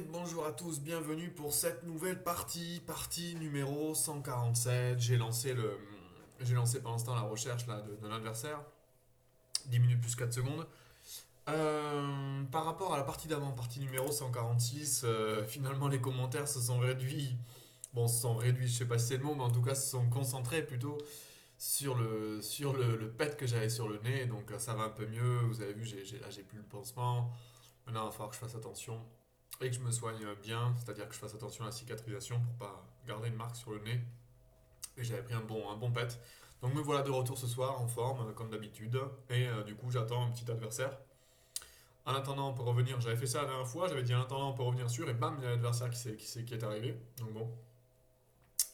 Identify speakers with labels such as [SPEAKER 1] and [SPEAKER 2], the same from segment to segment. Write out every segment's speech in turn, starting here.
[SPEAKER 1] et bonjour à tous, bienvenue pour cette nouvelle partie numéro 147. J'ai lancé pendant ce temps la recherche là, de l'adversaire, 10 minutes plus 4 secondes. Par rapport à la partie d'avant, partie numéro 146, finalement les commentaires se sont réduits. Bon, se sont réduits, je sais pas si c'est le mot, mais en tout cas se sont concentrés plutôt sur le pet que j'avais sur le nez. Donc ça va un peu mieux. Vous avez vu, là j'ai plus le pansement. Maintenant, il va falloir que je fasse attention et que je me soigne bien, c'est-à-dire que je fasse attention à la cicatrisation pour pas garder une marque sur le nez. Et j'avais pris un bon pet. Donc me voilà de retour ce soir en forme, comme d'habitude. Et du coup, j'attends un petit adversaire. En attendant, on peut revenir. J'avais fait ça la dernière fois, j'avais dit en attendant, on peut revenir sur. Et bam, il y a l'adversaire qui est arrivé. Donc bon.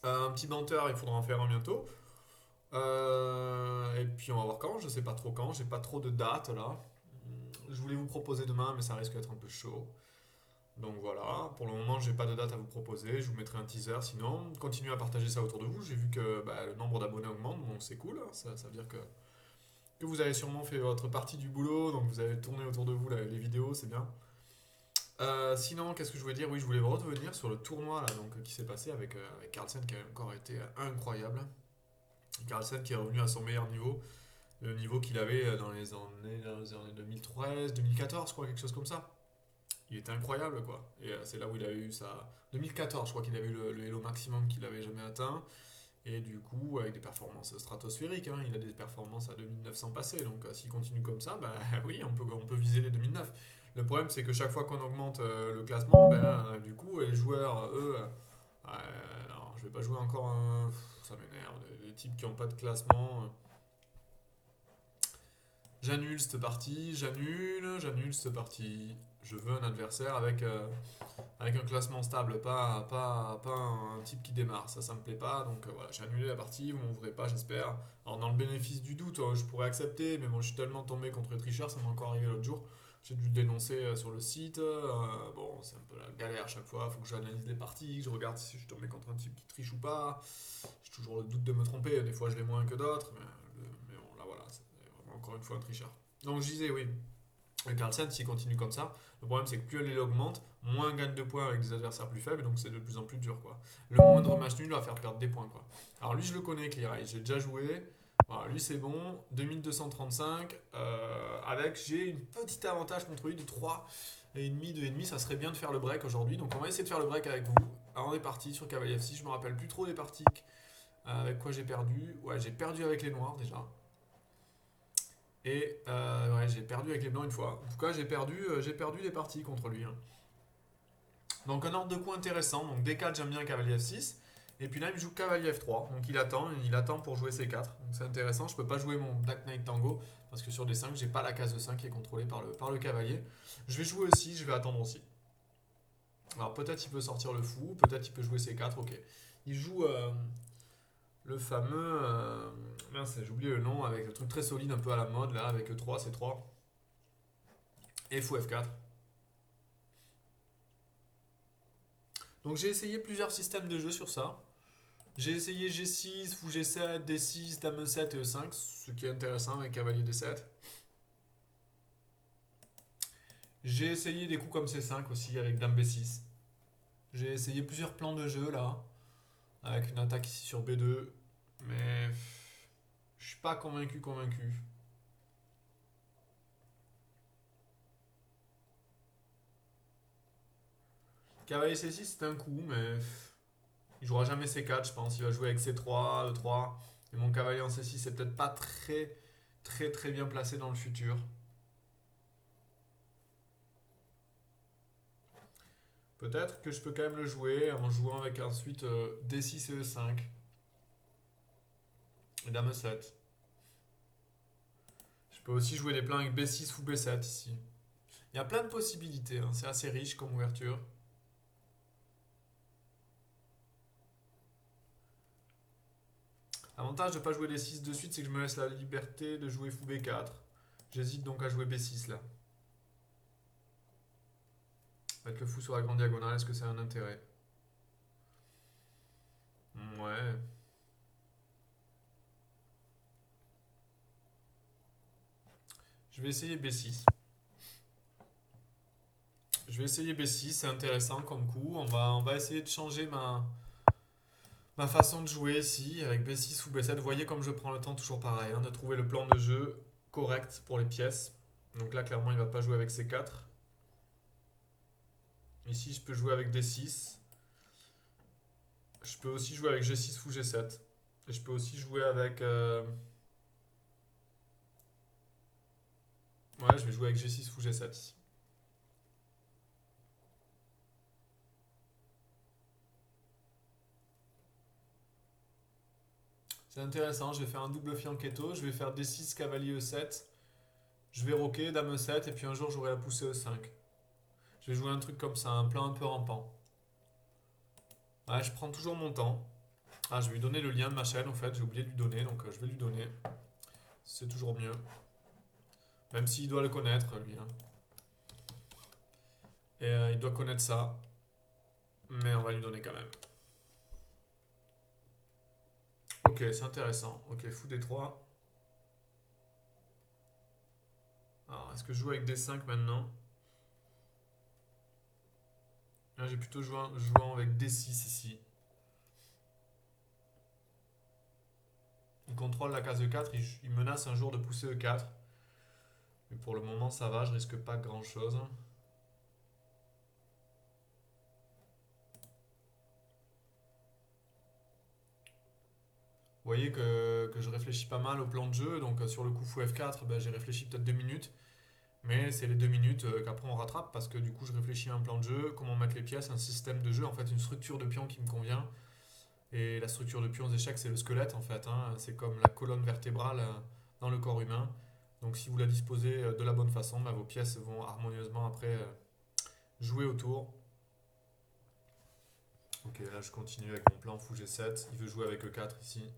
[SPEAKER 1] Un petit banter, il faudra en faire un bientôt. Et puis on va voir quand, je sais pas trop quand, j'ai pas trop de date là. Je voulais vous proposer demain, mais ça risque d'être un peu chaud. Donc voilà, pour le moment, j'ai pas de date à vous proposer. Je vous mettrai un teaser. Sinon, continuez à partager ça autour de vous. J'ai vu que le nombre d'abonnés augmente, donc c'est cool. Ça veut dire que vous avez sûrement fait votre partie du boulot, donc vous avez tourné autour de vous les vidéos, c'est bien. Sinon, qu'est-ce que je voulais dire? Oui, je voulais revenir sur le tournoi là, donc, qui s'est passé avec Carlsen qui a encore été incroyable. Carlsen qui est revenu à son meilleur niveau, le niveau qu'il avait dans les années 2013, 2014, je crois, quelque chose comme ça. Il était incroyable, quoi. Et c'est là où il a eu sa. 2014, je crois qu'il avait eu le Elo maximum qu'il avait jamais atteint. Et du coup, avec des performances stratosphériques, hein, il a des performances à 2900 passés. Donc s'il continue comme ça, bah oui, on peut viser les 2009. Le problème, c'est que chaque fois qu'on augmente le classement, du coup, les joueurs, eux. Alors, je vais pas jouer encore un. Ça m'énerve. Les types qui n'ont pas de classement. J'annule cette partie, j'annule cette partie. Je veux un adversaire avec un classement stable, pas un type qui démarre. Ça me plaît pas. Donc voilà, j'ai annulé la partie, vous m'en voudrez pas, j'espère. Alors, dans le bénéfice du doute, je pourrais accepter, mais bon, je suis tellement tombé contre les tricheurs, ça m'est encore arrivé l'autre jour. J'ai dû le dénoncer sur le site. Bon, c'est un peu la galère à chaque fois. Il faut que j'analyse les parties, que je regarde si je suis tombé contre un type qui triche ou pas. J'ai toujours le doute de me tromper. Des fois, je l'ai moins que d'autres. Mais bon, là, voilà, c'est vraiment encore une fois un tricheur. Donc, je disais, oui, le Carlsen, s'il continue comme ça, le problème c'est que plus elle augmente, moins elle gagne de points avec des adversaires plus faibles, donc c'est de plus en plus dur, quoi. Le moindre match nul va faire perdre des points, quoi. Alors lui, je le connais, Clear, j'ai déjà joué. Voilà, lui c'est bon, 2235, avec j'ai une petite avantage contre lui de 3 et demi, 2,5, ça serait bien de faire le break aujourd'hui, donc on va essayer de faire le break avec vous. Alors on est parti sur Cavalier F6, je me rappelle plus trop des parties avec quoi j'ai perdu. Ouais, j'ai perdu avec les noirs déjà. Et ouais, j'ai perdu avec les blancs une fois. En tout cas, j'ai perdu des parties contre lui, hein. Donc un ordre de coup intéressant. Donc D4, j'aime bien cavalier F6. Et puis là, il me joue cavalier F3. Donc il attend pour jouer C4. Donc c'est intéressant. Je peux pas jouer mon Black Knight Tango parce que sur D5, j'ai pas la case de 5 qui est contrôlée par le cavalier. Je vais jouer aussi, je vais attendre aussi. Alors peut-être il peut sortir le fou, peut-être il peut jouer C4, ok. Il joue le fameux. Mince, j'ai oublié le nom, avec le truc très solide, un peu à la mode, là, avec E3, C3. Et fou F4. Donc j'ai essayé plusieurs systèmes de jeu sur ça. J'ai essayé G6, fou G7, D6, Dame E7 et E5, ce qui est intéressant avec cavalier D7. J'ai essayé des coups comme C5 aussi avec Dame B6. J'ai essayé plusieurs plans de jeu là, avec une attaque ici sur B2, mais je suis pas convaincu. Cavalier C6 c'est un coup, mais il jouera jamais C4 je pense, il va jouer avec C3, E3, et mon cavalier en C6 c'est peut-être pas très bien placé dans le futur. Peut-être que je peux quand même le jouer en jouant avec ensuite D6 et E5 et Dame E7. Je peux aussi jouer des plans avec B6 ou B7 ici. Il y a plein de possibilités, hein, c'est assez riche comme ouverture. L'avantage de ne pas jouer D6 de suite, c'est que je me laisse la liberté de jouer fou B4. J'hésite donc à jouer B6 là. Avec le fou sur la grande diagonale, est-ce que c'est un intérêt? Ouais. Je vais essayer B6. Je vais essayer B6, c'est intéressant comme coup. On va essayer de changer ma façon de jouer ici avec B6 ou B7. Vous voyez comme je prends le temps toujours pareil, hein, de trouver le plan de jeu correct pour les pièces. Donc là, clairement, il ne va pas jouer avec C4. Ici, je peux jouer avec D6. Je peux aussi jouer avec G6 ou G7. Et je peux aussi jouer avec... Ouais, je vais jouer avec G6 ou G7 ici. C'est intéressant, je vais faire un double fianchetto. Je vais faire D6, cavalier E7. Je vais roquer, dame E7. Et puis un jour, j'aurai la poussée E5. Je vais jouer un truc comme ça, un plan un peu rampant. Ouais, je prends toujours mon temps. Ah, je vais lui donner le lien de ma chaîne, en fait. J'ai oublié de lui donner, donc je vais lui donner. C'est toujours mieux. Même s'il doit le connaître, lui, hein. Et il doit connaître ça. Mais on va lui donner quand même. Ok, c'est intéressant. Ok, fou D3. Alors, est-ce que je joue avec D5 maintenant? Là, j'ai plutôt jouant avec D6 ici. Il contrôle la case E4, il menace un jour de pousser E4. Mais pour le moment, ça va, je risque pas grand-chose. Vous voyez que je réfléchis pas mal au plan de jeu. Donc sur le coup fou F4, ben, j'ai réfléchi peut-être 2 minutes. Mais c'est les 2 minutes qu'après on rattrape parce que du coup je réfléchis à un plan de jeu, comment mettre les pièces, un système de jeu, en fait une structure de pion qui me convient. Et la structure de pions d'échecs, c'est le squelette en fait, hein. C'est comme la colonne vertébrale dans le corps humain. Donc si vous la disposez de la bonne façon, ben, vos pièces vont harmonieusement après jouer autour. Ok, là je continue avec mon plan fou G7. Il veut jouer avec E4 ici.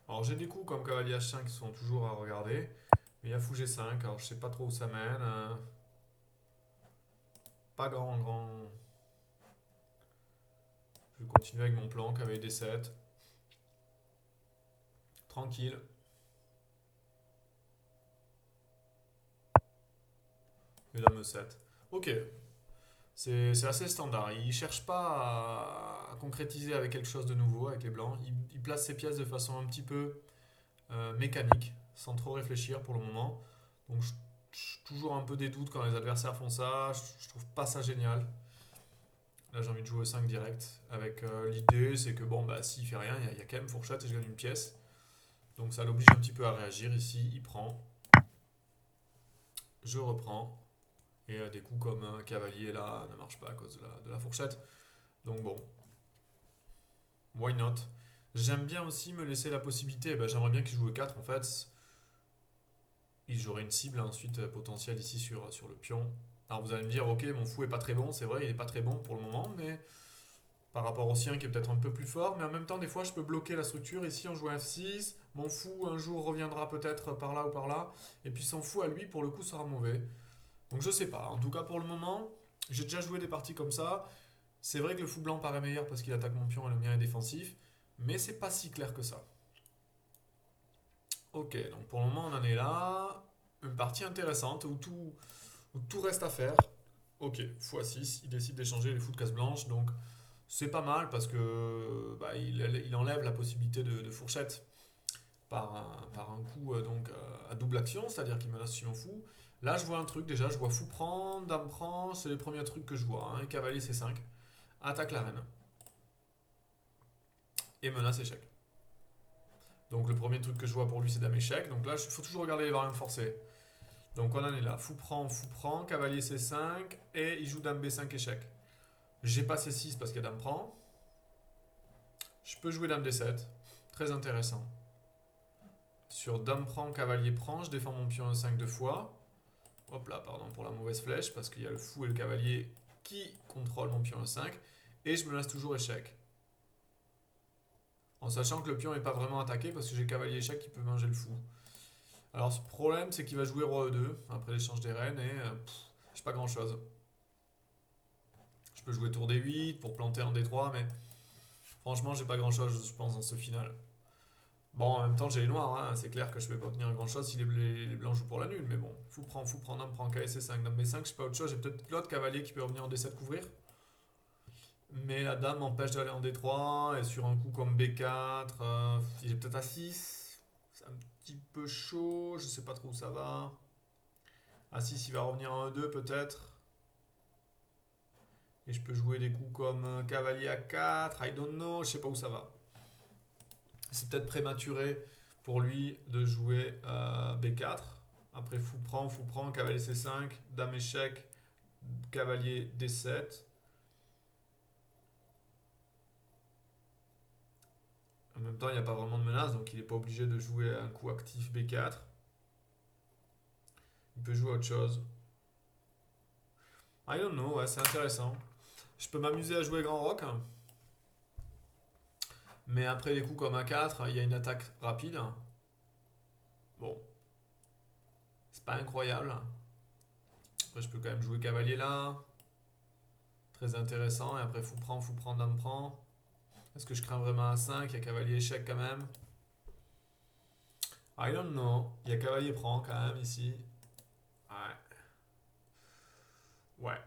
[SPEAKER 1] Alors j'ai des coups comme cavalier H5 qui sont toujours à regarder. Mais il y a fou G5, alors je sais pas trop où ça mène. Pas grand. Je vais continuer avec mon plan, cavalier D7. Tranquille. Et dame E7. Ok, c'est assez standard. Il cherche pas à concrétiser avec quelque chose de nouveau avec les blancs. Il place ses pièces de façon un petit peu mécanique, sans trop réfléchir pour le moment. Donc toujours un peu des doutes quand les adversaires font ça. Je trouve pas ça génial. Là, j'ai envie de jouer au 5 direct. Avec l'idée, c'est que bon, bah, s'il fait rien, il y a quand même fourchette et je gagne une pièce. Donc ça l'oblige un petit peu à réagir. Ici, il prend. Je reprends. Et des coups comme un cavalier là ne marchent pas à cause de la fourchette. Donc bon, why not? J'aime bien aussi me laisser la possibilité. Ben, j'aimerais bien qu'il joue E4 en fait. J'aurai une cible ensuite potentielle ici sur le pion. Alors vous allez me dire, ok, mon fou est pas très bon, c'est vrai, il est pas très bon pour le moment, mais par rapport au sien qui est peut-être un peu plus fort, mais en même temps, des fois, je peux bloquer la structure. Ici, on joue F6, mon fou un jour reviendra peut-être par là ou par là, et puis son fou à lui, pour le coup, sera mauvais. Donc je sais pas. En tout cas, pour le moment, j'ai déjà joué des parties comme ça. C'est vrai que le fou blanc paraît meilleur parce qu'il attaque mon pion et le mien est défensif, mais c'est pas si clair que ça. Ok, donc pour le moment, on en est là. Une partie intéressante où tout reste à faire. Ok, x6, il décide d'échanger les fous de case blanche, donc c'est pas mal parce que bah, il enlève la possibilité de fourchette par un coup à double action, c'est-à-dire qu'il menace sur mon fou. Là, je vois un truc déjà, je vois fou prend, dame prend, c'est les premiers trucs que je vois, hein. Cavalier C5, attaque la reine et menace échec. Donc le premier truc que je vois pour lui, c'est dame échec. Donc là, il faut toujours regarder les variantes forcées. Donc on en est là, fou prend, cavalier C5 et il joue dame B5 échec. J'ai pas C6 parce qu'il y a dame prend. Je peux jouer dame D7, très intéressant. Sur dame prend, cavalier prend, je défends mon pion E5 deux fois. Hop là, pardon pour la mauvaise flèche, parce qu'il y a le fou et le cavalier qui contrôlent mon pion E5. Et je me laisse toujours échec. En sachant que le pion n'est pas vraiment attaqué parce que j'ai cavalier échec qui peut manger le fou. Alors ce problème, c'est qu'il va jouer roi E2 après l'échange des reines et j'ai pas grand chose. Je peux jouer tour D8 pour planter un D3, mais franchement, j'ai pas grand chose, je pense, dans ce final. Bon, en même temps, j'ai les noirs, hein. C'est clair que je vais pas obtenir grand chose si les blancs jouent pour la nulle, mais bon, fou prend, dame prend KSC5, dame B5, je sais pas autre chose, j'ai peut-être l'autre cavalier qui peut revenir en D7 couvrir. Mais la dame m'empêche d'aller en D3, et sur un coup comme B4, il est peut-être à 6. C'est un petit peu chaud, je sais pas trop où ça va. À 6, il va revenir en E2 peut-être. Et je peux jouer des coups comme cavalier à 4, I don't know, je sais pas où ça va. C'est peut-être prématuré pour lui de jouer B4. Après fou prend, cavalier C5, dame échec, cavalier D7. En même temps, il n'y a pas vraiment de menace, donc il n'est pas obligé de jouer un coup actif B4. Il peut jouer autre chose. I don't know, ouais, c'est intéressant. Je peux m'amuser à jouer grand rock, hein. Mais après les coups comme A4, il y a une attaque rapide. Bon, c'est pas incroyable. Après, je peux quand même jouer cavalier là. Très intéressant. Et après, fou prend, dame prend. Est-ce que je crains vraiment un 5? Il y a cavalier échec quand même. I don't know. Il y a cavalier prend quand même ici. Ouais.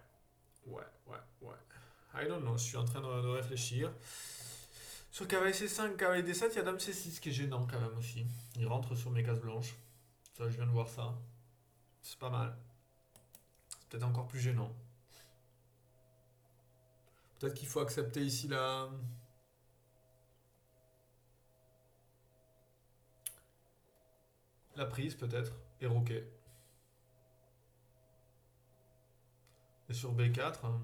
[SPEAKER 1] Ouais. Ouais. I don't know. Je suis en train de réfléchir. Sur cavalier C5, cavalier D7, il y a dame C6 qui est gênant quand même aussi. Il rentre sur mes cases blanches. Ça, je viens de voir ça. C'est pas mal. C'est peut-être encore plus gênant. Peut-être qu'il faut accepter ici la prise, peut-être. Et roquet. Et sur B4, hein,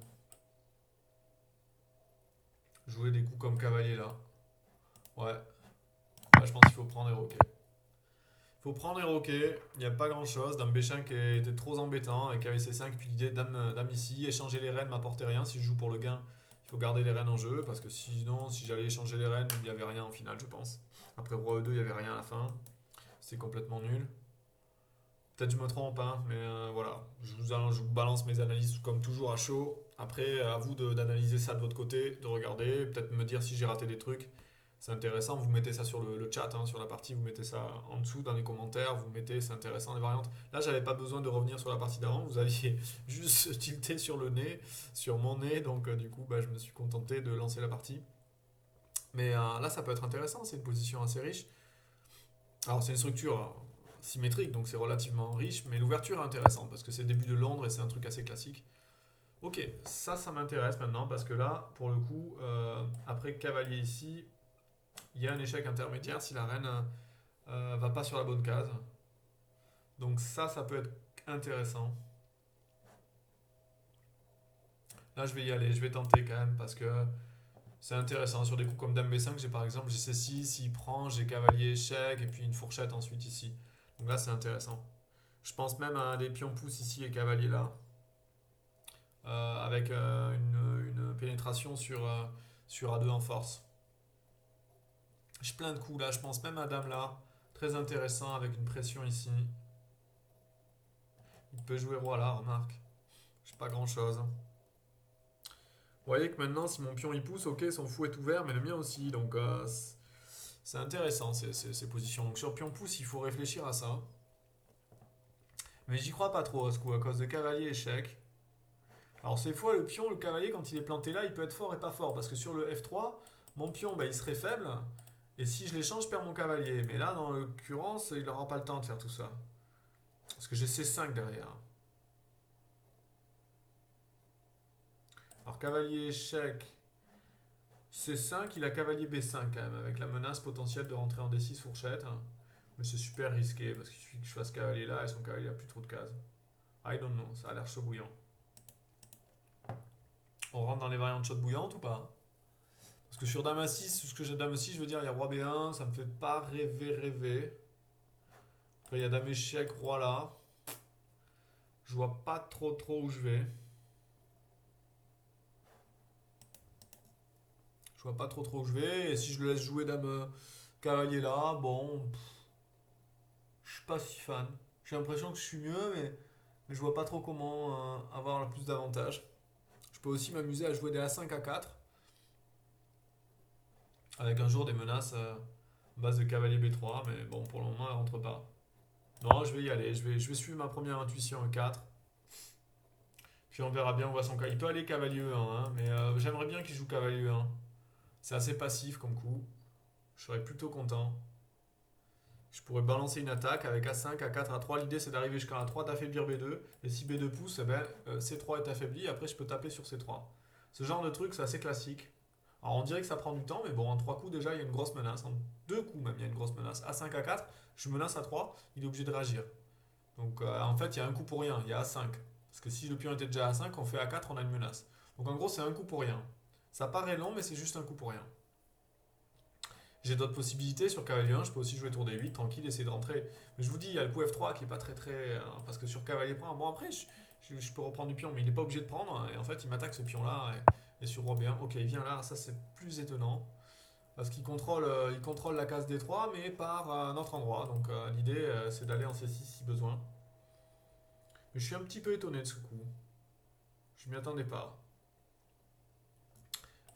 [SPEAKER 1] jouer des coups comme cavalier là. Ouais. Là, je pense qu'il faut prendre et roquet. Il faut prendre et roquet. Il n'y a pas grand chose. Dame B5 était trop embêtant avec cavalier C5. Puis l'idée dame ici. Échanger les reines m'apportait rien. Si je joue pour le gain, il faut garder les reines en jeu. Parce que sinon, si j'allais échanger les reines, il n'y avait rien en finale, je pense. Après roi E2, il n'y avait rien à la fin. C'était complètement nul. Peut-être je me trompe, hein, mais voilà. Je vous balance mes analyses comme toujours à chaud. Après, à vous d'analyser ça de votre côté, de regarder, peut-être me dire si j'ai raté des trucs. C'est intéressant, vous mettez ça sur le chat, hein, sur la partie, vous mettez ça en dessous dans les commentaires, vous mettez, c'est intéressant les variantes. Là, j'avais pas besoin de revenir sur la partie d'avant, vous aviez juste tilté sur le nez, sur mon nez, donc du coup, bah, je me suis contenté de lancer la partie. Mais là, ça peut être intéressant, c'est une position assez riche. Alors, c'est une structure symétrique, donc c'est relativement riche, mais l'ouverture est intéressante parce que c'est le début de Londres et c'est un truc assez classique. Ok, ça m'intéresse maintenant parce que là, pour le coup, après cavalier ici, il y a un échec intermédiaire si la reine va pas sur la bonne case. Donc ça peut être intéressant. Là, je vais y aller, je vais tenter quand même parce que c'est intéressant. Sur des coups comme dame B5, j'ai par exemple, j'ai C6, s'il prend, j'ai cavalier échec et puis une fourchette ensuite ici. Donc là, c'est intéressant. Je pense même à des pions pouces ici et cavalier là. Avec une pénétration sur A2 en force. J'ai plein de coups là, je pense même à dame là. Très intéressant avec une pression ici. Il peut jouer roi là, remarque. J'ai pas grand chose. Vous voyez que maintenant, si mon pion il pousse, ok, son fou est ouvert, mais le mien aussi. Donc c'est intéressant ces positions. Donc sur pion pouce, il faut réfléchir à ça. Mais j'y crois pas trop à ce coup, à cause de cavalier échec. Alors ces fois, le pion, le cavalier, quand il est planté là, il peut être fort et pas fort. Parce que sur le F3, mon pion, bah, il serait faible. Et si je l'échange, je perds mon cavalier. Mais là, dans l'occurrence, il n'aura pas le temps de faire tout ça. Parce que j'ai C5 derrière. Alors cavalier échec, C5, il a cavalier B5 quand même, avec la menace potentielle de rentrer en D6 fourchette. Mais c'est super risqué, parce qu'il suffit que je fasse cavalier là, et son cavalier a plus trop de cases. I don't know, ça a l'air chaud bouillant. On rentre dans les variantes chaudes bouillantes ou pas? Parce que sur dame A6, ce que j'ai dame A6, je veux dire, il y a roi B1, ça me fait pas rêver. Après, il y a dame échec, roi là. Je vois pas trop où je vais. Je vois pas trop où je vais. Et si je le laisse jouer dame cavalier là, bon, je suis pas si fan. J'ai l'impression que je suis mieux, mais je vois pas trop comment avoir le plus d'avantages. Je peux aussi m'amuser à jouer des A5 A4 avec un jour des menaces Base de cavalier B3, mais bon, pour le moment, elle rentre pas. Non, je vais y aller. Je vais suivre ma première intuition E4. Puis on verra bien, on voit son cas. Il peut aller cavalier E1, hein, mais j'aimerais bien qu'il joue cavalier E1. C'est assez passif comme coup. Je serais plutôt content. Je pourrais balancer une attaque avec A5, A4, A3. L'idée c'est d'arriver jusqu'à A3, d'affaiblir B2. Et si B2 pousse, eh ben, C3 est affaibli. Après je peux taper sur C3. Ce genre de truc c'est assez classique. Alors on dirait que ça prend du temps, mais bon, en 3 coups déjà il y a une grosse menace. En 2 coups même il y a une grosse menace. A5, A4, je menace A3, il est obligé de réagir. Donc en fait il y a un coup pour rien, il y a A5. Parce que si le pion était déjà A5, on fait A4, on a une menace. Donc en gros c'est un coup pour rien. Ça paraît long, mais c'est juste un coup pour rien. J'ai d'autres possibilités sur cavalier 1, je peux aussi jouer tour D8, tranquille, essayer de rentrer. Mais je vous dis, il y a le coup F3 qui est pas très très. Parce que sur cavalier prend, bon après, je peux reprendre du pion, mais il n'est pas obligé de prendre. Et en fait, il m'attaque ce pion-là. Et sur roi B1, ok, il vient là, ça c'est plus étonnant. Parce qu'il contrôle, il contrôle la case D3, mais par un autre endroit. Donc l'idée, c'est d'aller en C6 si besoin. Mais je suis un petit peu étonné de ce coup. Je m'y attendais pas.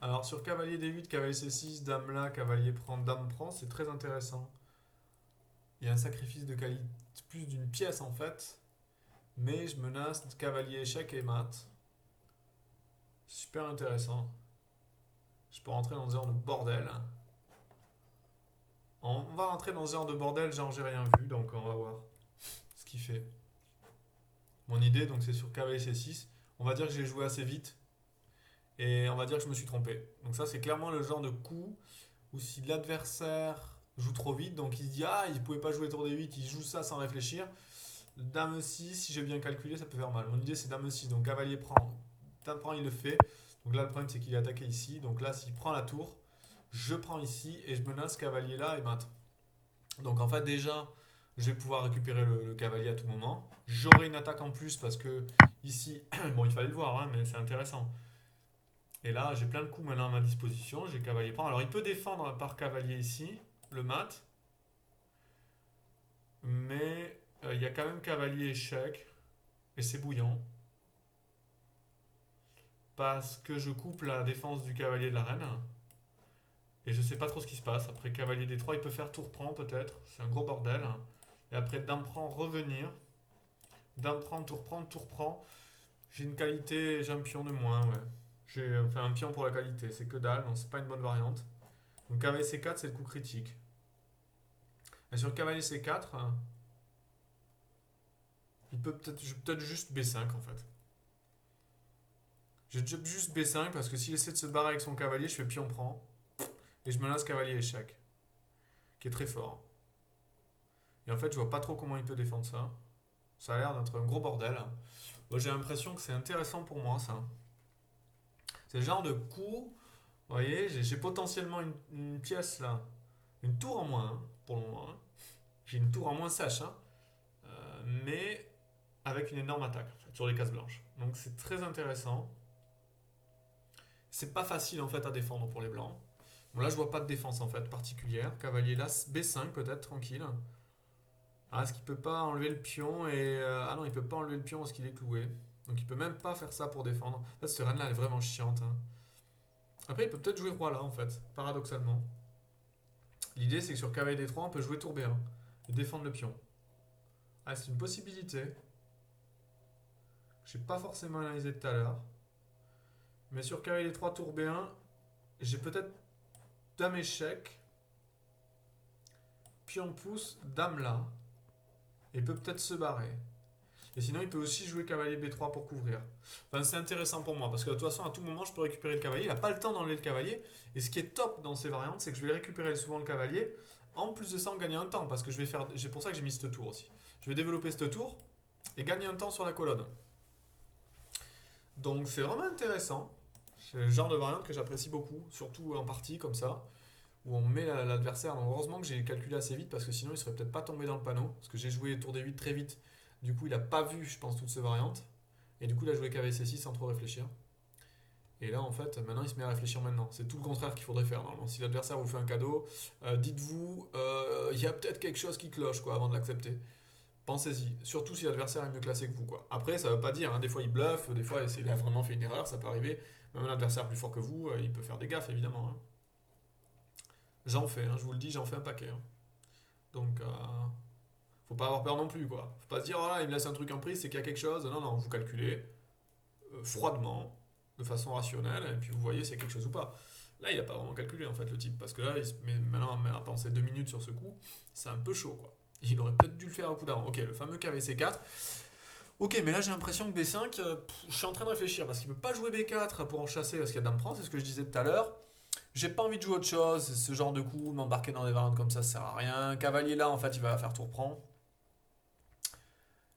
[SPEAKER 1] Alors sur cavalier D8, cavalier C6, dame là, cavalier prend, dame prend, c'est très intéressant. Il y a un sacrifice de qualité, plus d'une pièce en fait. Mais je menace cavalier échec et mat. Super intéressant. Je peux rentrer dans ce genre de bordel. On va rentrer dans ce genre de bordel, genre j'ai rien vu, donc on va voir ce qu'il fait. Mon idée, donc c'est sur cavalier C6. On va dire que j'ai joué assez vite. Et on va dire que je me suis trompé. Donc ça c'est clairement le genre de coup où si l'adversaire joue trop vite, donc il se dit ah il pouvait pas jouer tour D8, il joue ça sans réfléchir. Dame 6, si j'ai bien calculé, ça peut faire mal. Mon idée c'est dame 6, donc cavalier prend. Dame prend, il le fait. Donc là le problème c'est qu'il est attaqué ici. Donc là s'il prend la tour, je prends ici et je menace cavalier là et mat. Donc en fait déjà je vais pouvoir récupérer le cavalier à tout moment. J'aurai une attaque en plus parce que ici, bon il fallait le voir hein, mais c'est intéressant. Et là j'ai plein de coups maintenant à ma disposition. J'ai cavalier prend. Alors il peut défendre par cavalier ici, le mat. Mais il y a quand même cavalier échec. Et c'est bouillant. Parce que je coupe la défense du cavalier de la reine. Et je sais pas trop ce qui se passe. Après cavalier D3, il peut faire tour prend peut-être. C'est un gros bordel. Et après dame prend, revenir. Dame prend, tour prend, tour prend. J'ai une qualité, j'ai un pion de moins, ouais. J'ai enfin, un pion pour la qualité. C'est que dalle, donc c'est pas une bonne variante. Donc cavalier C4, c'est le coup critique. Et sur cavalier C4, il peut peut-être juste B5 en fait. J'ai juste B5 parce que s'il essaie de se barrer avec son cavalier, je fais pion prend. Et je menace cavalier échec. Qui est très fort. Et en fait, je vois pas trop comment il peut défendre ça. Ça a l'air d'être un gros bordel. Bon, j'ai l'impression que c'est intéressant pour moi ça. C'est le genre de coup. Vous voyez, j'ai potentiellement une pièce là. Une tour en moins hein, pour le moment. Hein. J'ai une tour en moins sèche. Hein. Mais avec une énorme attaque en fait, sur les cases blanches. Donc c'est très intéressant. C'est pas facile en fait à défendre pour les blancs. Bon là je vois pas de défense en fait particulière. Cavalier là, B5 peut-être, tranquille. Ah, est-ce qu'il peut pas enlever le pion et... ah non, il peut pas enlever le pion parce qu'il est cloué. Donc il peut même pas faire ça pour défendre. En fait, cette reine là elle est vraiment chiante. Hein. Après il peut peut-être jouer roi là en fait, paradoxalement. L'idée c'est que sur cavalier D3 on peut jouer tour B1 et défendre le pion. Ah c'est une possibilité. J'ai pas forcément analysé tout à l'heure. Mais sur cavalier D3 tour B1, j'ai peut-être dame échec, pion pousse, dame là. Et il peut peut-être se barrer. Et sinon, il peut aussi jouer cavalier B3 pour couvrir. Enfin, c'est intéressant pour moi, parce que de toute façon, à tout moment, je peux récupérer le cavalier. Il n'a pas le temps d'enlever le cavalier. Et ce qui est top dans ces variantes, c'est que je vais récupérer souvent le cavalier. En plus de ça, en gagnant un temps, parce que je vais faire. C'est pour ça que j'ai mis ce tour aussi. Je vais développer ce tour et gagner un temps sur la colonne. Donc, c'est vraiment intéressant. C'est le genre de variante que j'apprécie beaucoup, surtout en partie comme ça, où on met l'adversaire. Donc, heureusement que j'ai calculé assez vite, parce que sinon, il serait peut-être pas tombé dans le panneau, parce que j'ai joué tour D8 très vite. Du coup, il n'a pas vu, je pense, toutes ces variantes. Et du coup, il a joué cavalier C6 sans trop réfléchir. Et là, en fait, maintenant, il se met à réfléchir maintenant. C'est tout le contraire qu'il faudrait faire, normalement. Si l'adversaire vous fait un cadeau, dites-vous, il y a peut-être quelque chose qui cloche, quoi, avant de l'accepter. Pensez-y. Surtout si l'adversaire est mieux classé que vous, quoi. Après, ça veut pas dire, hein, des fois, il bluffe, des fois, il a vraiment fait une erreur, ça peut arriver. Même un adversaire plus fort que vous, il peut faire des gaffes, évidemment. Hein. J'en fais, hein, je vous le dis, j'en fais un paquet, hein. Donc, faut pas avoir peur non plus, quoi. Faut pas se dire, oh là, il me laisse un truc en prise, c'est qu'il y a quelque chose. Non, non, vous calculez froidement, de façon rationnelle, et puis vous voyez s'il y a quelque chose ou pas. Là, il a pas vraiment calculé, en fait, le type, parce que là, il se met maintenant à penser 2 minutes sur ce coup, c'est un peu chaud, quoi. Il aurait peut-être dû le faire au coup d'avant. Ok, le fameux KVC4. Ok, mais là j'ai l'impression que B5, je suis en train de réfléchir parce qu'il ne peut pas jouer B4 pour en chasser parce qu'il y a Dame prend, c'est ce que je disais tout à l'heure. J'ai pas envie de jouer autre chose, ce genre de coup, m'embarquer dans des variantes comme ça sert à rien. Cavalier là, en fait, il va faire tour prend.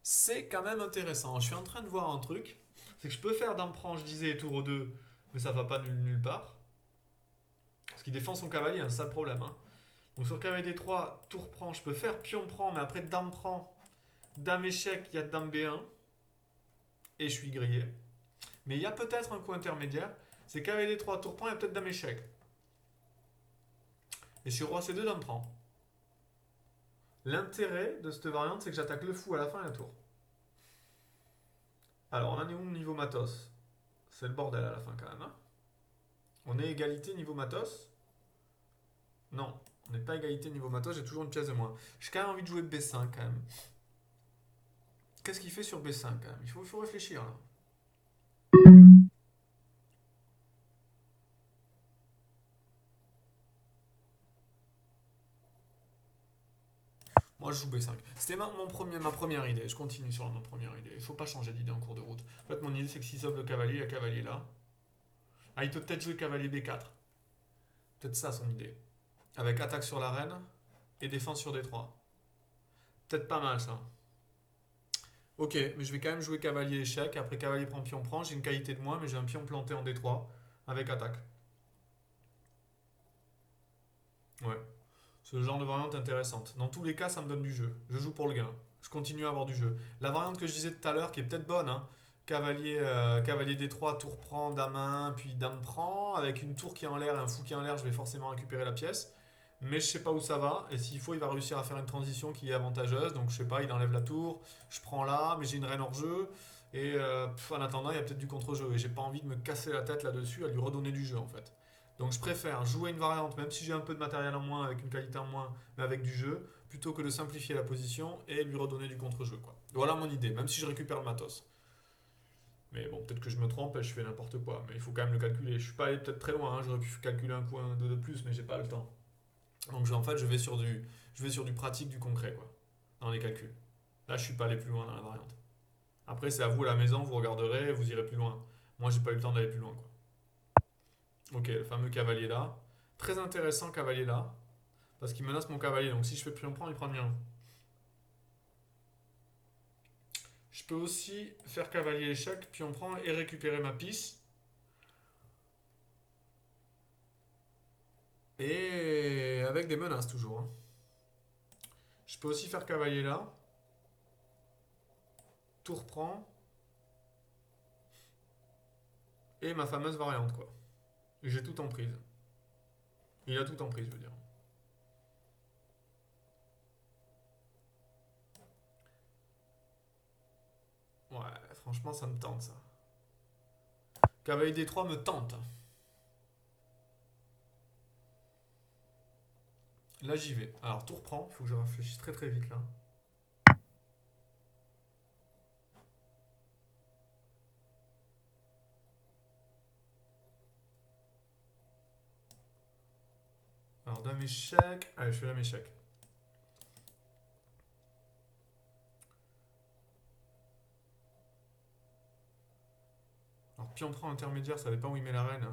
[SPEAKER 1] C'est quand même intéressant. Je suis en train de voir un truc, c'est que je peux faire Dame prend, je disais, tour 2, mais ça va pas nulle part. Parce qu'il défend son cavalier, c'est ça le problème, hein. Donc sur cavalier D3, tour prend, je peux faire pion prend, mais après Dame prend, Dame échec, il y a Dame B1, et je suis grillé. Mais il y a peut-être un coup intermédiaire. C'est cavalier 3 tour prend, il y a peut-être dame échec. Et sur roi C2, dame prend. L'intérêt de cette variante, c'est que j'attaque le fou à la fin et la tour. Alors, on en est où niveau matos? C'est le bordel à la fin quand même, hein. On est égalité niveau matos? Non, on n'est pas égalité niveau matos, j'ai toujours une pièce de moins. J'ai quand même envie de jouer B5 quand même. Qu'est-ce qu'il fait sur B5 quand même? Il faut réfléchir là. Moi, je joue B5. C'était ma première idée. Je continue sur ma première idée. Il ne faut pas changer d'idée en cours de route. En fait, mon idée, c'est que s'il sauve le cavalier, il y a cavalier là. Ah, il peut peut-être jouer cavalier B4. Peut-être ça son idée. Avec attaque sur la reine et défense sur D3. Peut-être pas mal ça. Ok, mais je vais quand même jouer cavalier échec. Après cavalier prend, pion prend. J'ai une qualité de moins, mais j'ai un pion planté en D3 avec attaque. Ouais. Ce genre de variante intéressante. Dans tous les cas, ça me donne du jeu. Je joue pour le gain. Je continue à avoir du jeu. La variante que je disais tout à l'heure, qui est peut-être bonne, hein. Cavalier D3, tour prend, dame 1, puis dame prend. Avec une tour qui est en l'air et un fou qui est en l'air, je vais forcément récupérer la pièce. Mais je sais pas où ça va. Et s'il faut, il va réussir à faire une transition qui est avantageuse. Donc je sais pas, il enlève la tour. Je prends là, mais j'ai une reine hors jeu. Et en attendant, il y a peut-être du contre-jeu. Et j'ai pas envie de me casser la tête là-dessus à lui redonner du jeu en fait. Donc je préfère jouer une variante, même si j'ai un peu de matériel en moins, avec une qualité en moins, mais avec du jeu, plutôt que de simplifier la position et lui redonner du contre-jeu, quoi. Voilà mon idée, même si je récupère le matos. Mais bon, peut-être que je me trompe et je fais n'importe quoi. Mais il faut quand même le calculer. Je suis pas allé peut-être très loin, hein. J'aurais pu calculer un coup, un, deux de plus, mais j'ai pas le temps. Donc en fait, je vais sur du pratique, du concret, quoi, dans les calculs. Là, je suis pas allé plus loin dans la variante. Après, c'est à vous à la maison, vous regarderez, vous irez plus loin. Moi, j'ai pas eu le temps d'aller plus loin, quoi. Ok, le fameux cavalier là. Très intéressant, cavalier là. Parce qu'il menace mon cavalier. Donc si je fais pion prend, il prend le mien. Je peux aussi faire cavalier échec, pion prend et récupérer ma piste. Et avec des menaces toujours, hein. Je peux aussi faire cavalier là. Tour prend. Et ma fameuse variante, quoi. J'ai tout en prise. Il a tout en prise, je veux dire. Ouais, franchement, ça me tente, ça. Cavalier D3 me tente. Là, j'y vais. Alors, tour prend. Il faut que je réfléchisse très très vite là. Alors, dame échec. Allez, je fais dame échec. Alors, pion prend intermédiaire, ça dépend où il met la reine.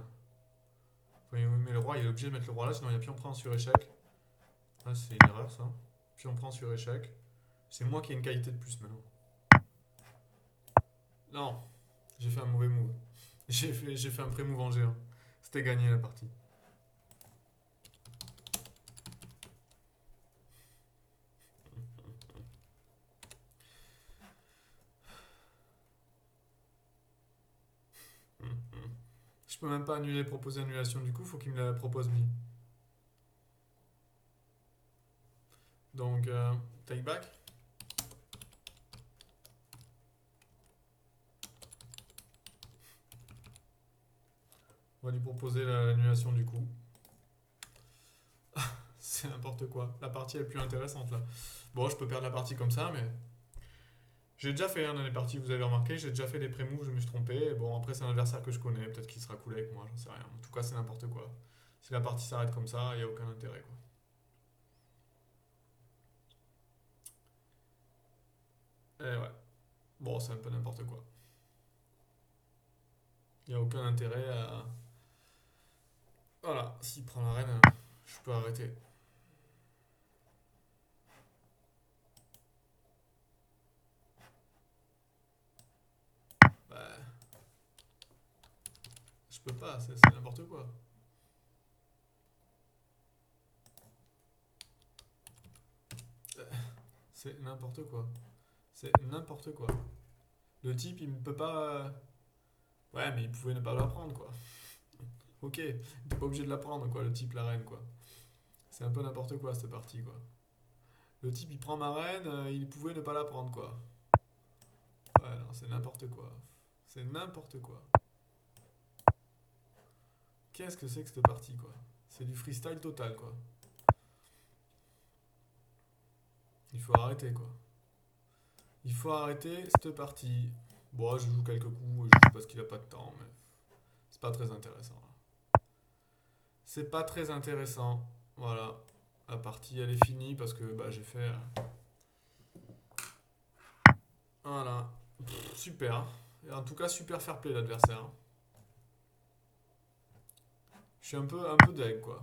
[SPEAKER 1] Enfin, où il met le roi, il est obligé de mettre le roi là, sinon il y a pion prend sur échec. Ah, c'est une erreur ça. Pion prend sur échec. C'est moi qui ai une qualité de plus maintenant. Non, j'ai fait un mauvais move. J'ai fait un pré-move en G1. C'était gagné la partie. Je peux même pas annuler, proposer annulation du coup, faut qu'il me la propose lui. Donc, take back. On va lui proposer l'annulation du coup. c'est n'importe quoi. La partie est plus intéressante là. Bon, je peux perdre la partie comme ça, mais j'ai déjà fait dans les parties, vous avez remarqué, j'ai déjà fait des pré-moves, je me suis trompé. Bon, après, c'est un adversaire que je connais, peut-être qu'il sera cool avec moi, j'en sais rien. En tout cas, c'est n'importe quoi. Si la partie s'arrête comme ça, il n'y a aucun intérêt, quoi. Et ouais, bon, c'est un peu n'importe quoi. Il n'y a aucun intérêt à. Voilà, s'il prend la reine, je peux arrêter. Bah, je peux pas, c'est n'importe quoi. C'est n'importe quoi. C'est n'importe quoi. Le type, il ne peut pas. Ouais, mais il pouvait ne pas la prendre, quoi. Ok, il n'était pas obligé de la prendre, quoi, le type, la reine, quoi. C'est un peu n'importe quoi, cette partie, quoi. Le type, il prend ma reine, il pouvait ne pas la prendre, quoi. Ouais, non, c'est n'importe quoi. C'est n'importe quoi. Qu'est-ce que c'est que cette partie, quoi? C'est du freestyle total, quoi. Il faut arrêter, quoi. Il faut arrêter cette partie. Bon, je joue quelques coups, juste parce qu'il a pas de temps, mais c'est pas très intéressant. C'est pas très intéressant. Voilà. La partie, elle est finie parce que bah, j'ai fait. Voilà. Super. Et en tout cas, super fair play l'adversaire. Je suis un peu deg, quoi.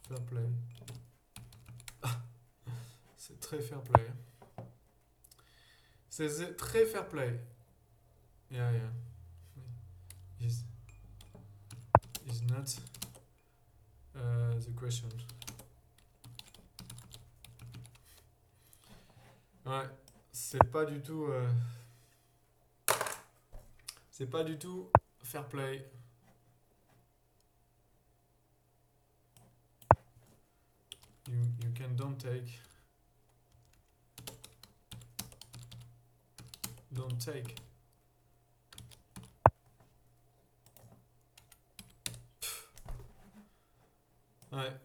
[SPEAKER 1] Fair play. C'est très fair play. C'est très fair play. Yeah, yeah. Is, is not the question. Ouais. C'est pas du tout. C'est pas du tout fair play. You can don't take. Don't take. Ouais.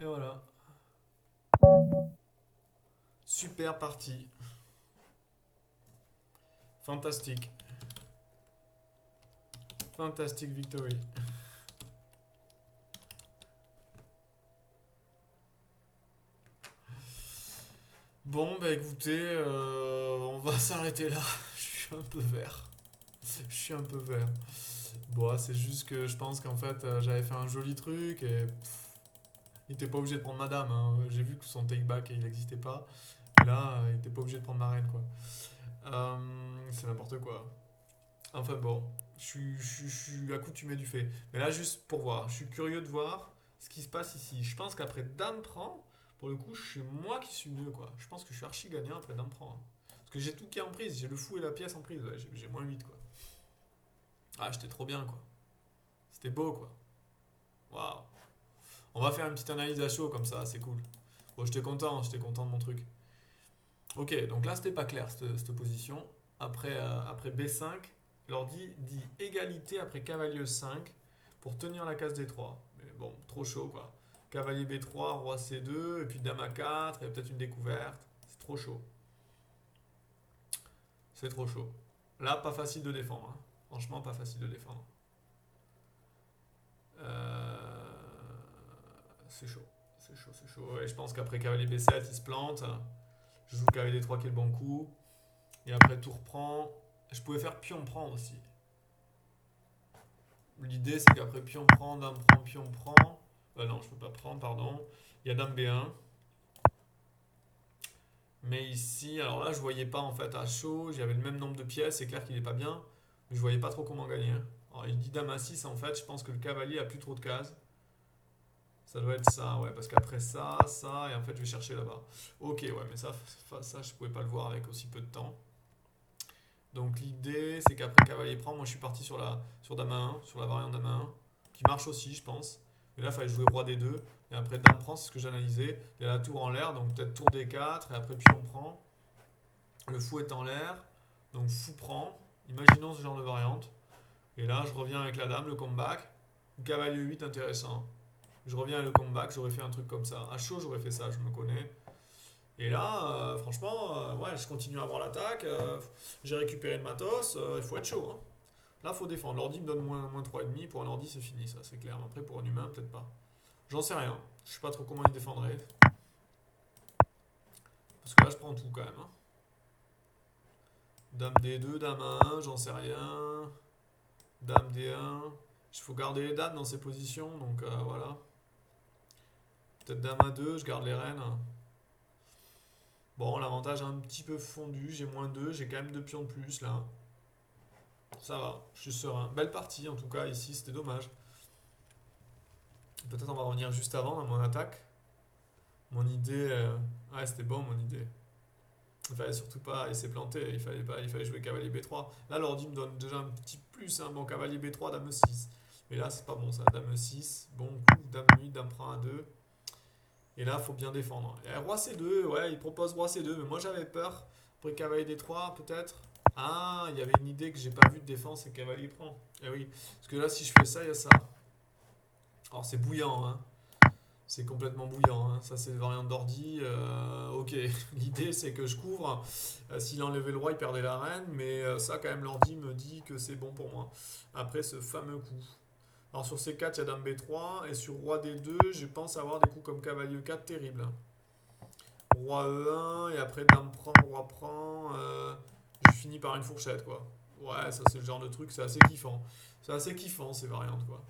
[SPEAKER 1] Et voilà. Super partie. Fantastique. Fantastic victory. Bon, bah écoutez, on va s'arrêter là. Je suis un peu vert. Je suis un peu vert. Bon, c'est juste que je pense qu'en fait, j'avais fait un joli truc et il était pas obligé de prendre madame, hein. J'ai vu que son take back il n'existait pas. Et là, il était pas obligé de prendre ma reine, quoi. C'est n'importe quoi. Enfin bon, je suis accoutumé du fait. Mais là, juste pour voir, je suis curieux de voir ce qui se passe ici. Je pense qu'après dame prend, pour le coup, je suis moi qui suis mieux, quoi. Je pense que je suis archi gagnant après dame prend, hein. Parce que j'ai tout qui est en prise, j'ai le fou et la pièce en prise, ouais, j'ai moins 8, quoi. Ah, j'étais trop bien, quoi. C'était beau, quoi. Waouh. On va faire une petite analyse à chaud comme ça, c'est cool. Bon, j'étais content de mon truc. Ok, donc là, c'était pas clair, cette position. Après B5, l'ordi dit égalité après cavalier E5 pour tenir la case D3. Mais bon, trop chaud, quoi. Cavalier B3, roi C2, et puis dame A4, et peut-être une découverte. C'est trop chaud. C'est trop chaud. Là, pas facile de défendre, hein. Franchement, pas facile de défendre. Euh, c'est chaud. C'est chaud, c'est chaud. Et je pense qu'après cavalier B7, il se plante. Je joue cavalier D3 qui est le bon coup. Et après tour prend. Je pouvais faire pion prend aussi. L'idée c'est qu'après pion prend, dame prend, pion prend. Non, je peux pas prendre, pardon. Il y a dame B1. Mais ici, alors là, je voyais pas en fait à chaud. J'avais le même nombre de pièces. C'est clair qu'il est pas bien. Mais je voyais pas trop comment gagner. Alors il dit dame A6. En fait, je pense que le cavalier a plus trop de cases. Ça doit être ça, ouais. Parce qu'après ça, ça. Et en fait, je vais chercher là-bas. Ok, ouais. Mais ça, je pouvais pas le voir avec aussi peu de temps. Donc l'idée, c'est qu'après cavalier prend, moi je suis parti sur dame A1, sur la variante dame A1, qui marche aussi, je pense. Mais là, il fallait jouer roi D2. Et après dame prend, c'est ce que j'analysais. Il y a la tour en l'air, donc peut-être tour D4. Et après pion prend. Le fou est en l'air. Donc fou prend. Imaginons ce genre de variante. Et là, je reviens avec la dame, le comeback. Cavalier 8, intéressant. Je reviens avec le comeback, j'aurais fait un truc comme ça. À chaud, j'aurais fait ça, je me connais. Et là, franchement, ouais, je continue à avoir l'attaque. J'ai récupéré le matos. Il faut être chaud, hein. Là, il faut défendre. L'ordi me donne moins 3,5. Pour un ordi, c'est fini, ça, c'est clair. Après, pour un humain, peut-être pas. J'en sais rien. Je sais pas trop comment il défendrait. Parce que là, je prends tout quand même, hein. Dame D2, dame A1, j'en sais rien. Dame D1. Il faut garder les dames dans ces positions, donc voilà. Peut-être dame A2, je garde les reines. Bon, l'avantage est un petit peu fondu. J'ai -2, j'ai quand même 2 pions de plus là. Ça va, je suis serein. Belle partie en tout cas ici, c'était dommage. Peut-être on va revenir juste avant dans mon attaque. Mon idée. Ouais, c'était bon mon idée. Il fallait surtout pas. Il s'est planté, il fallait pas, il fallait jouer cavalier B3. Là, l'ordi me donne déjà un petit plus, hein. Bon, cavalier B3, dame E6. Mais là, c'est pas bon ça. Dame E6, bon coup, dame 8, dame prend A2. Et là, il faut bien défendre. Et roi C2, ouais, il propose roi C2, mais moi j'avais peur. Après cavalier D3, peut-être. Ah, il y avait une idée que j'ai pas vue de défense et cavalier prend. Eh oui, parce que là, si je fais ça, il y a ça. Alors c'est bouillant, hein. C'est complètement bouillant, hein. Ça, c'est une variante d'ordi. Ok, l'idée c'est que je couvre. S'il enlevait le roi, il perdait la reine. Mais ça, quand même, l'ordi me dit que c'est bon pour moi. Après ce fameux coup. Alors sur C4, il y a dame B3. Et sur roi D2, je pense avoir des coups comme cavalier E4 terribles. Roi E1. Et après dame prend, roi prend. Je finis par une fourchette, quoi. Ouais, ça, c'est le genre de truc, c'est assez kiffant. C'est assez kiffant, ces variantes, quoi.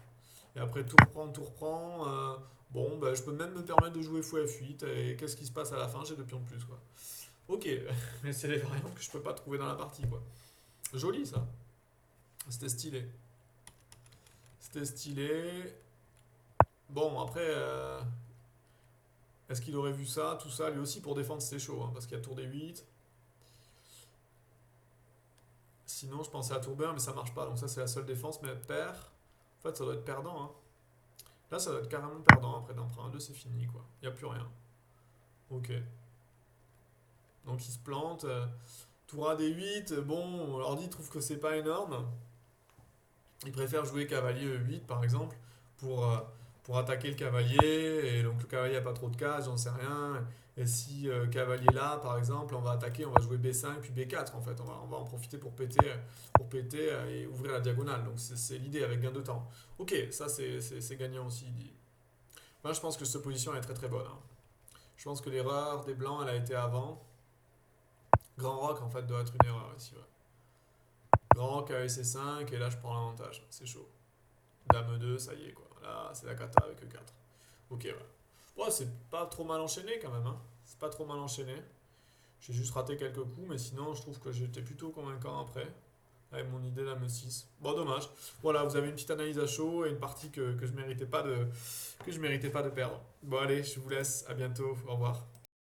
[SPEAKER 1] Et après tour prend, tour prend. Bon, bah, je peux même me permettre de jouer fou F8. Et qu'est-ce qui se passe à la fin? J'ai 2 pions de plus, quoi. Ok, mais c'est les variantes que je peux pas trouver dans la partie, quoi. Joli, ça. C'était stylé. C'était stylé. Bon, après, est-ce qu'il aurait vu ça, tout ça? Lui aussi, pour défendre, c'est chaud, hein, parce qu'il y a tour D8. Sinon, je pensais à tour B1, mais ça marche pas. Donc ça, c'est la seule défense. Mais perd, en fait, ça doit être perdant, hein. Là, ça doit être carrément perdant. Après d'emprunt 2, c'est fini, quoi. Il n'y a plus rien. Ok. Donc il se plante. Tour A D8. Bon, l'ordi trouve que c'est pas énorme. Il préfère jouer cavalier E8, par exemple, pour, euh, pour attaquer le cavalier. Et donc le cavalier a pas trop de cases, j'en sais rien. Et si cavalier là, par exemple, on va attaquer, on va jouer B5 puis B4 en fait. On va en profiter pour péter et ouvrir la diagonale. Donc c'est l'idée avec gain de temps. Ok, ça c'est gagnant aussi. Il dit. Moi je pense que cette position elle est très très bonne, hein. Je pense que l'erreur des blancs elle a été avant. Grand roc en fait doit être une erreur ici. Ouais. Grand roc avec C5 et là je prends l'avantage. C'est chaud. Dame 2, ça y est quoi. Là c'est la cata avec E4. Ok, ouais. Ouais, c'est pas trop mal enchaîné quand même, hein. C'est pas trop mal enchaîné. J'ai juste raté quelques coups, mais sinon, je trouve que j'étais plutôt convaincant après, avec mon idée d'âme 6. Bon, dommage. Voilà, vous avez une petite analyse à chaud et une partie que je méritais pas de perdre. Bon, allez, je vous laisse. À bientôt. Au revoir.